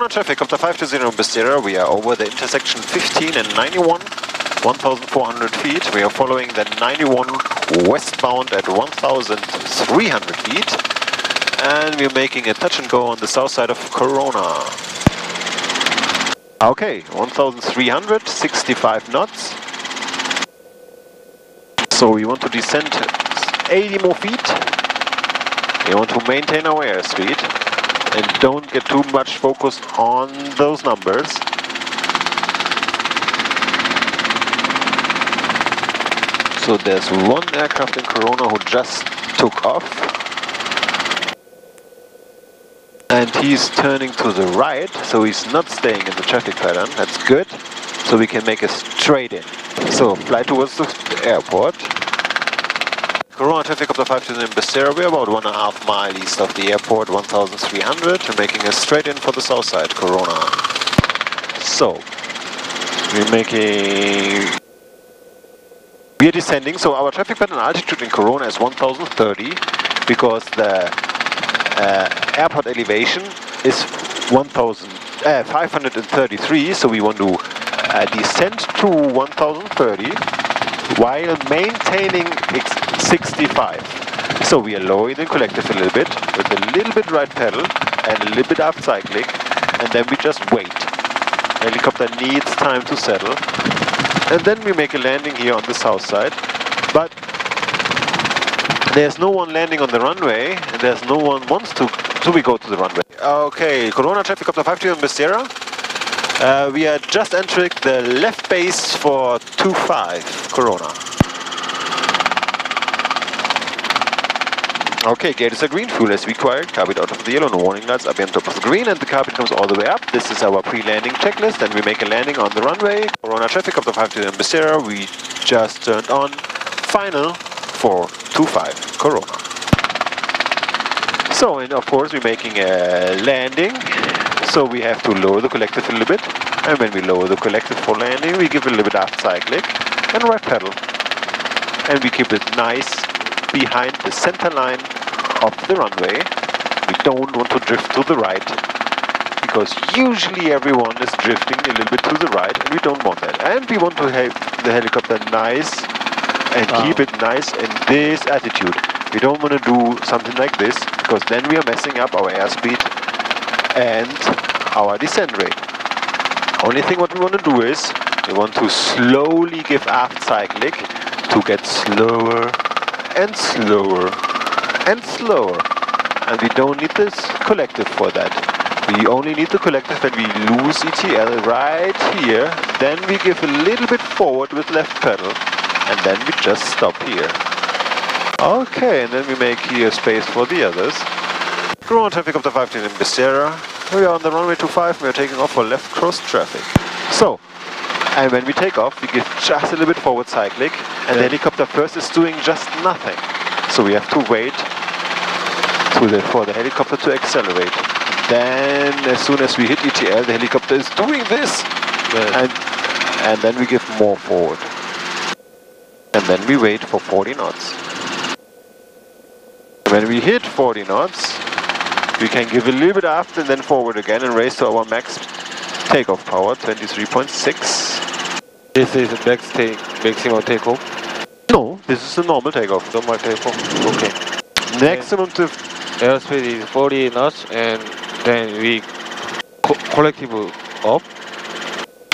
Corona traffic, Copter 520 Bistera, we are over the intersection 15 and 91, 1,400 feet. We are following the 91 westbound at 1,300 feet. And we're making a touch and go on the south side of Corona. Okay, 1,300, 65 knots. So we want to descend 80 more feet. We want to maintain our airspeed and don't get too much focused on those numbers. So there's one aircraft in Corona who just took off. And he's turning to the right, so he's not staying in the traffic pattern. That's good. So we can make a straight in. So fly towards the airport. Corona traffic up to 520 in Bistera. We're about 1.5 miles east of the airport, 1,300. We're making a straight in for the south side, Corona. So we are descending. So our traffic pattern altitude in Corona is 1,030 because the airport elevation is 533, so we want to descend to 1030 while maintaining 65. So we are lowering the collective a little bit with a little bit right pedal and a little bit aft cyclic, and then we just wait. Helicopter needs time to settle, and then we make a landing here on the south side. But there's no one landing on the runway, and there's no one wants to, so we go to the runway. Okay, Corona traffic up to 520 in Bistera. We are just entering the left base for 25 Corona. Okay, gators are green, fuel is required, carpet out of the yellow, no warning lights, up on top of the green, and the carpet comes all the way up. This is our pre-landing checklist, and we make a landing on the runway. Corona traffic up to 520 in Bistera. We just turned on final for 25 Corona. So, and of course we're making a landing, so we have to lower the collective a little bit, and when we lower the collective for landing, we give a little bit aft cyclic and right pedal, and we keep it nice behind the center line of the runway. We don't want to drift to the right, because usually everyone is drifting a little bit to the right, and we don't want that. And we want to have the helicopter nice and keep it nice in this attitude. We don't want to do something like this, because then we are messing up our airspeed and our descent rate. Only thing what we want to do is, we want to slowly give aft cyclic to get slower and slower and slower. And we don't need this collective for that. We only need the collective when we lose ETL right here. Then we give a little bit forward with left pedal, and then we just stop here. Okay, and then we make here space for the others. Corona traffic up to 510 in Bistera. We are on the runway 25, we are taking off for left cross traffic. So, and when we take off, we give just a little bit forward cyclic, and the helicopter first is doing just nothing. So we have to wait for the helicopter to accelerate. Then, as soon as we hit ETL, the helicopter is doing this, and then we give more forward. And then we wait for 40 knots. When we hit 40 knots, we can give a little bit aft and then forward again and raise to our max takeoff power, 23.6. This is the maximum takeoff? No, this is the normal takeoff. Normal takeoff, okay. Maximum to... Airspeed is 40 knots, and then we collective up?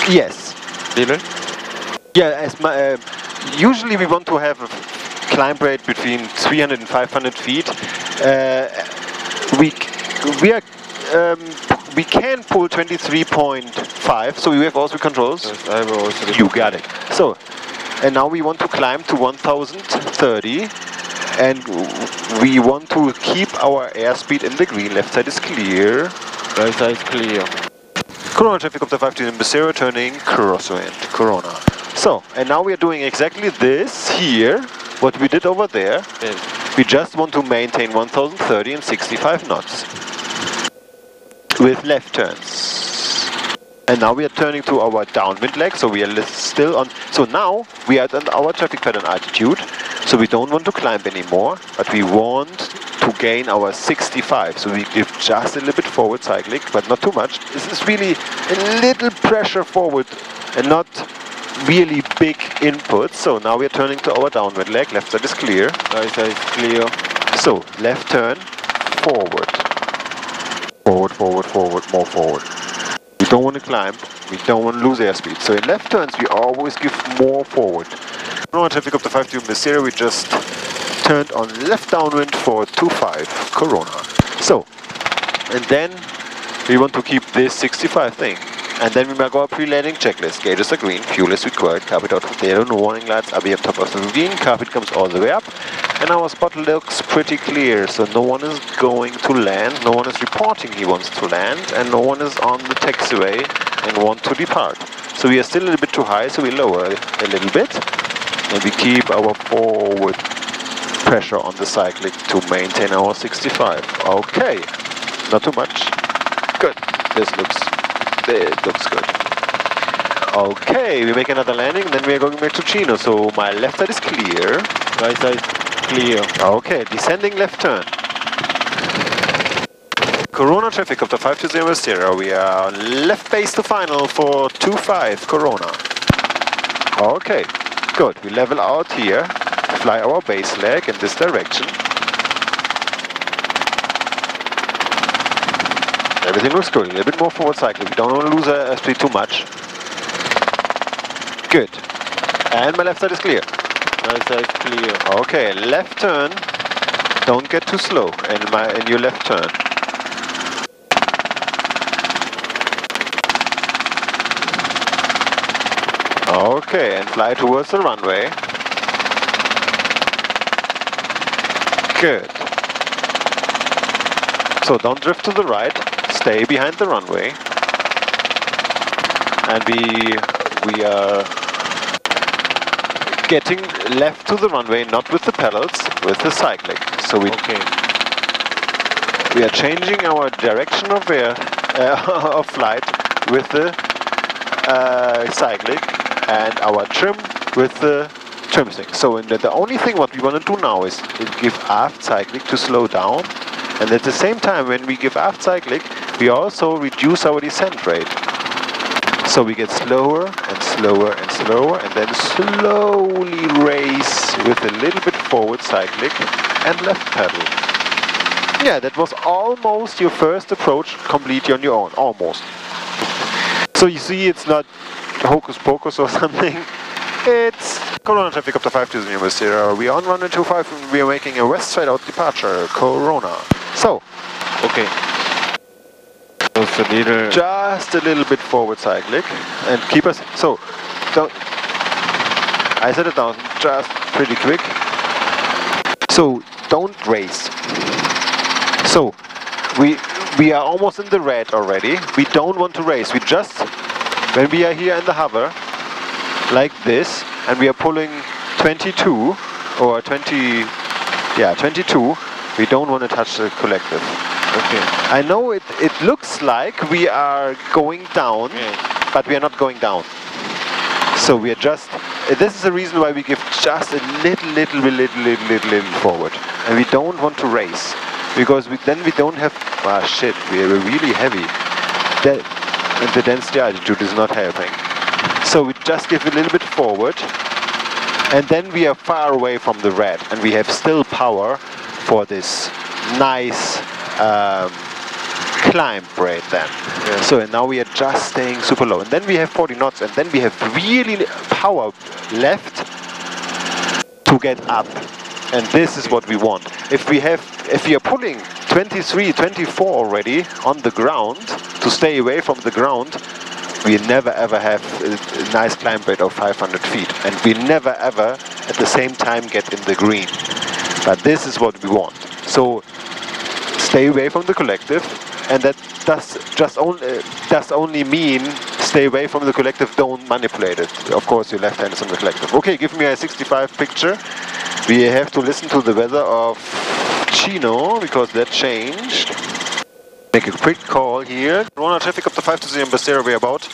Yes. Really? Yeah, usually we want to have a climb rate between 300 and 500 feet. We can pull 23.5, so we have also controls. Yes, I have also. You got it. So, and now we want to climb to 1030, and we want to keep our airspeed in the green. Left side is clear. Right side is clear. Corona traffic up to 15 in Bistera, turning crosswind, Corona. So, and now we are doing exactly this here, what we did over there. Yes. We just want to maintain 1030 and 65 knots with left turns. And now we are turning to our downwind leg, so we are still on. So now we are at our traffic pattern altitude, so we don't want to climb anymore, but we want to gain our 65. So we give just a little bit forward cyclic, but not too much. This is really a little pressure forward and not really big input. So now we're turning to our downward leg. Left side is clear. Right side is clear. So left turn, forward. Forward, forward, forward, more forward. We don't want to climb. We don't want to lose airspeed. So in left turns, we always give more forward. Corona traffic up to 5 to Zero, we just turned on left downwind for 25 Corona. So, and then we want to keep this 65 thing. And then we make our pre-landing checklist. Gauges are green, fuel is required, carpet out of there, no warning lights, RB up top of the ravine, carpet comes all the way up. And our spot looks pretty clear, so no one is going to land, no one is reporting he wants to land, and no one is on the taxiway and want to depart. So we are still a little bit too high, so we lower a little bit. And we keep our forward pressure on the cyclic to maintain our 65. Okay, not too much. Good, it looks good. Okay, we make another landing, then we are going back to Chino. So my left side is clear. Right side clear. Okay, descending left turn. Corona traffic up to 5 to 0. We are on left base to final for 25 Corona. Okay, good. We level out here, fly our base leg in this direction. Everything looks good. A little bit more forward cycle. We don't want to lose airspeed too much. Good. And my left side is clear. Right side clear. Okay, left turn. Don't get too slow in your left turn. Okay, and fly towards the runway. Good. So don't drift to the right. Stay behind the runway. And we are getting left to the runway, not with the pedals, with the cyclic. So we are changing our direction of of flight with the cyclic, and our trim with the trim stick. So the only thing what we want to do now is give aft cyclic to slow down, and at the same time when we give aft cyclic, we also reduce our descent rate. So we get slower and slower and slower, and then slowly race with a little bit forward cyclic and left pedal. Yeah, that was almost your first approach complete on your own, almost. So you see, it's not hocus pocus or something. It's Corona traffic up to 5 to 0. We are on runway 25 and we are making a west side out departure, Corona. So, okay. Just a little bit forward cyclic and keep us, so don't, I set it down just pretty quick, so don't race. So we are almost in the red already. We don't want to race. We just, when we are here in the hover like this and we are pulling 22 or 20, yeah, 22, we don't want to touch the collective. Okay. I know it looks like we are going down, but we are not going down. So we are just, this is the reason why we give just a little forward. And we don't want to race, because then we don't have, ah shit, we are really heavy. And the density altitude is not helping. So we just give a little bit forward, and then we are far away from the red, and we have still power for this nice climb rate then. Yeah. So now we are just staying super low, and then we have 40 knots, and then we have really power left to get up, and this is what we want. If we are pulling 23, 24 already on the ground to stay away from the ground, we never ever have a nice climb rate of 500 feet, and we never ever at the same time get in the green. But this is what we want. So stay away from the collective, and that does only mean stay away from the collective, don't manipulate it. Of course, your left hand is on the collective. Okay, give me a 65 picture. We have to listen to the weather of Chino, because that changed. Make a quick call here. Corona traffic up to 5 to 0, we're about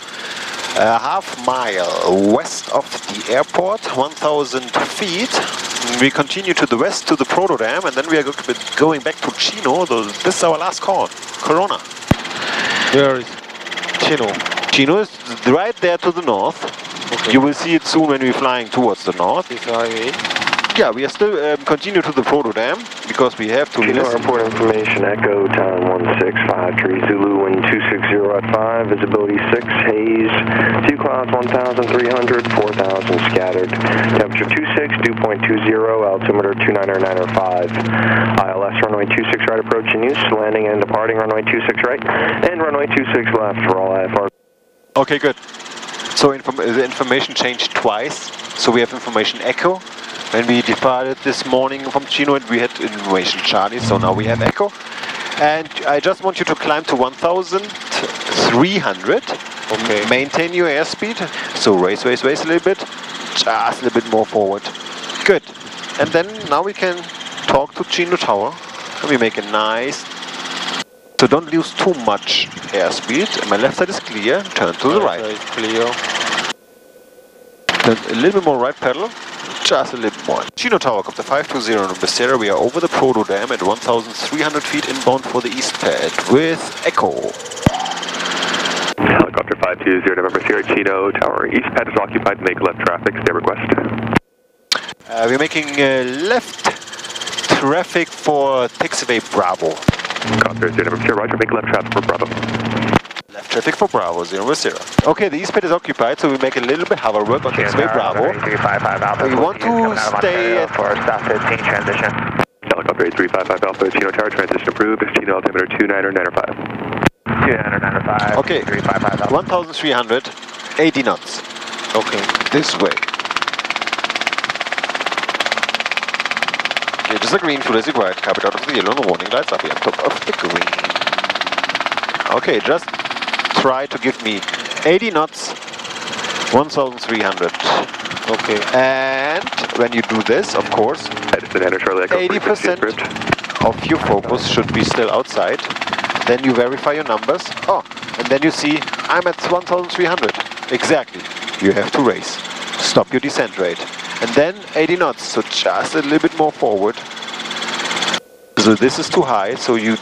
a half mile west of the airport, 1,000 feet. we continue to the west to the Proto Dam, and then we are going back to Chino. This is our last call. Corona. Where is Chino? Chino is right there to the north. Okay. You will see it soon when we're flying towards the north. This highway. Yeah, we are still continue to the Proto Dam because we have to Chino listen. Airport information, Echo, Town 165 Zulu, wind 260 at 5, visibility 6, haze, 2 clouds 1,300, 4,000 scattered, temperature 26, dew point 20, altimeter 29905, ILS runway 26 right approaching use, landing and departing runway 26 right, and runway 26 left for all IFR. Okay, good. So the information changed twice. So we have information Echo. When we departed this morning from Chino, we had information Charlie, so now we have Echo. And I just want you to climb to 1,300. Okay. Maintain your airspeed. So race a little bit. Just a little bit more forward. Good. And then now we can talk to Chino Tower. And we make a nice... So don't lose too much airspeed. My left side is clear. Turn to the right. Right side is clear. Then a little bit more right pedal. Just a little more. Chino Tower, copter 520 November Sierra. We are over the Proto Dam at 1,300 feet inbound for the east pad with Echo. Helicopter 520 November Sierra, Chino Tower, east pad is occupied, make left traffic, stay request. We're making left traffic for taxiway Bravo. Helicopter 0 November Sierra, roger, make left traffic for Bravo. Left traffic for Bravo, 0 0. Okay, the east pad is occupied, so we make a little bit hover work on taxiway Bravo. We want to stay at... For South 15 transition. Helicopter 8355 Alpha, Chino Tower, transition approved, Chino altimeter 29905. 29905. Okay, 1,300, 80 knots. Okay. This way. Okay, just a green, fuel is required. Carpet out of the yellow, and the warning lights up here on top of the green. Okay, just try to give me 80 knots, 1,300. Okay. And when you do this, of course, 80% of your focus should be still outside. Then you verify your numbers. Oh, and then you see I'm at 1,300. Exactly. You have to race. Stop your descent rate. And then 80 knots, so just a little bit more forward. So this is too high, so you...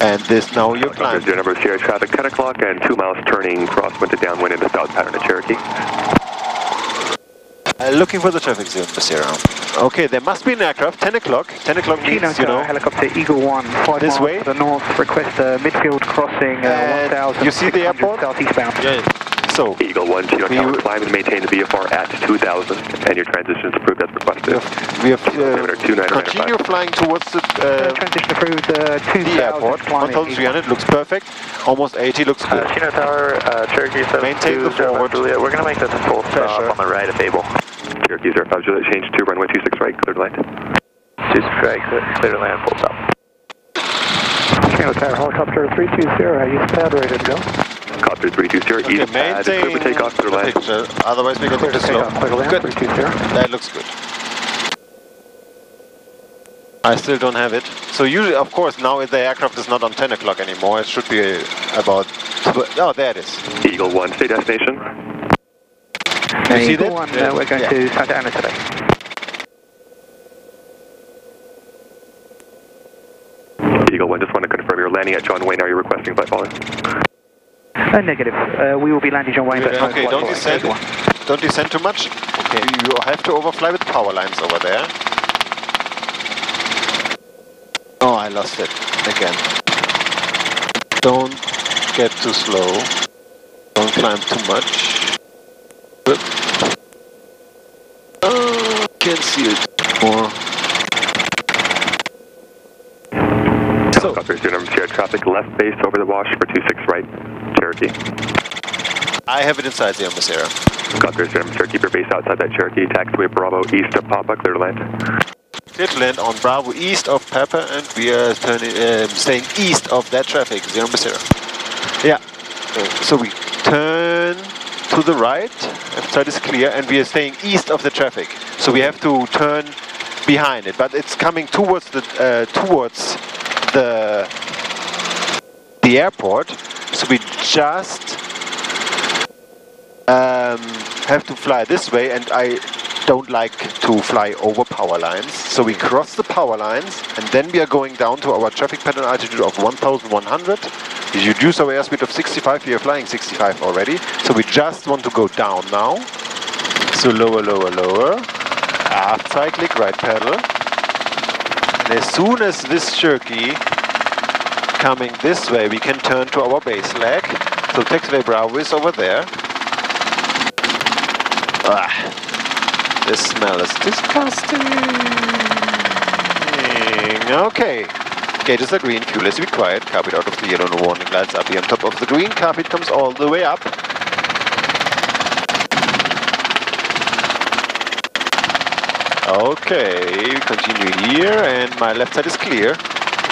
And this, now you're climbing. Number Sierra traffic 10 o'clock and 2 miles turning crosswind to downwind in the south pattern of Cherokee. Looking for the traffic zone for Sierra. Okay, there must be an aircraft. 10 o'clock. 10 o'clock means, you know... Helicopter Eagle 1, 5 this miles way. to the north, request a midfield crossing 1,000. You see the airport? Southeastbound. Yeah. So, Eagle 1, Chino Tower, climb and maintain the VFR at 2,000, and your transition is approved as requested. we have continue flying towards the transition approved 2,000. the airport. 1,300 looks perfect. Almost 80 looks good. Chino Tower, Cherokee 7 Maintain the forward. Juliet. We're going to make this a full stop on the right if able. Cherokee 05 Juliet, change to runway 26 right, clear to land. 26 right, clear to land, full stop. Chino Tower, helicopter 320, east pad, ready to go. Helicopter 320, east pad, clear for takeoff, clear to land. Picture. Otherwise we get too slow. Good. 320. That looks good. I still don't have it. So usually, of course, now the aircraft is not on 10 o'clock anymore. It should be about... Oh, there it is. Eagle 1, stay destination. You see Eagle that? 1, we're going to Santa Ana today. Eagle 1, just want to confirm you're landing at John Wayne. Are you requesting flight following? Negative. We will be landing John Wayne, but no Okay, flight don't following. descend. Don't descend too much. Okay. You have to overfly with power lines over there. Oh, I lost it again. Don't get too slow. Don't climb too much. Good. Oh, can't see it more. So, Helicopter 0 Sierra traffic left base over the wash for 26 right, Cherokee. I have it inside the Sierra. Helicopter 0 Sierra, keep your base outside that Cherokee. Taxiway Bravo east of Papa, clear to land. Clear to land on Bravo east of Pepper, and we are staying east of that traffic, 0 Sierra. Yeah. So we turn to the right, left side is clear, and we are staying east of the traffic. So we have to turn behind it, but it's coming towards the airport. So we just have to fly this way, and don't like to fly over power lines. So we cross the power lines and then we are going down to our traffic pattern altitude of 1100. We reduce our airspeed of 65, we are flying 65 already. So we just want to go down now. So lower, lower, lower. Aft cyclic, right pedal. And as soon as this jerky coming this way, we can turn to our base leg. So taxiway Bravo is over there. This smell is disgusting. Okay. Gauges are green, fuel is required. Carpet out of the yellow, no warning lights up here on top of the green. Carpet comes all the way up. Okay, we continue here and my left side is clear.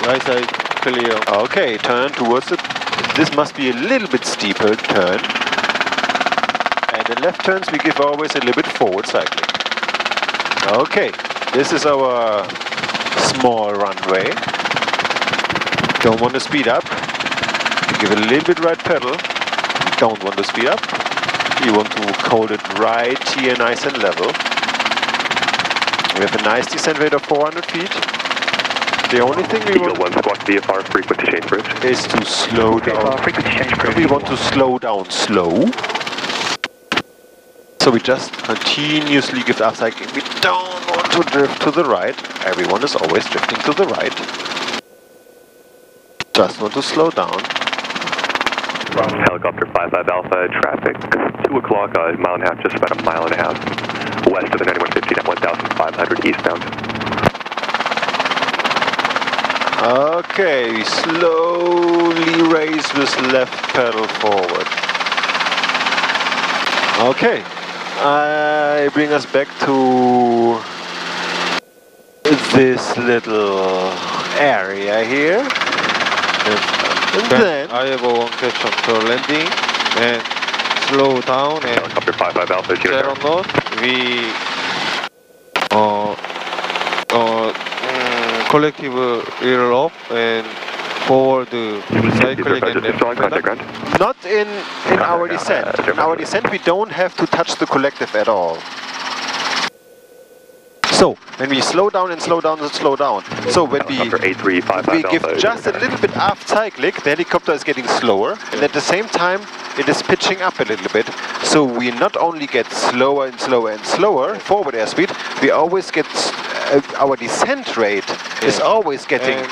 Right side clear. Okay, turn towards it. This must be a little bit steeper turn. And the left turns we give always a little bit forward cycling. Okay, this is our small runway. Don't want to speed up. We give it a little bit right pedal. Don't want to speed up. We want to hold it right here, nice and level. We have a nice descent rate of 400 feet. The only thing we Eagle 1 squawk VFR, frequency change bridge. is to slow down. Frequency change bridge. We want to slow down slow. So we just continuously give up cycling. We don't want to drift to the right. Everyone is always drifting to the right. Just want to slow down. Helicopter 55 Alpha, traffic 2 o'clock, a mile and a half, just about a mile and a half west of the 9115 at 1500 eastbound. Okay, we slowly raise with left pedal forward. Okay, I bring us back to this little area here. And then I have one question to landing and slow down and Helicopter 55 Alpha, 0 knot. We collective rear off and forward cycling and left pedal. not in our descent. In our descent we don't have to touch the collective at all. So, when we slow down and slow down and slow down. So when we give just a little bit aft cyclic, the helicopter is getting slower, and at the same time it is pitching up a little bit. So we not only get slower and slower and slower, forward airspeed, we always get, our descent rate is always getting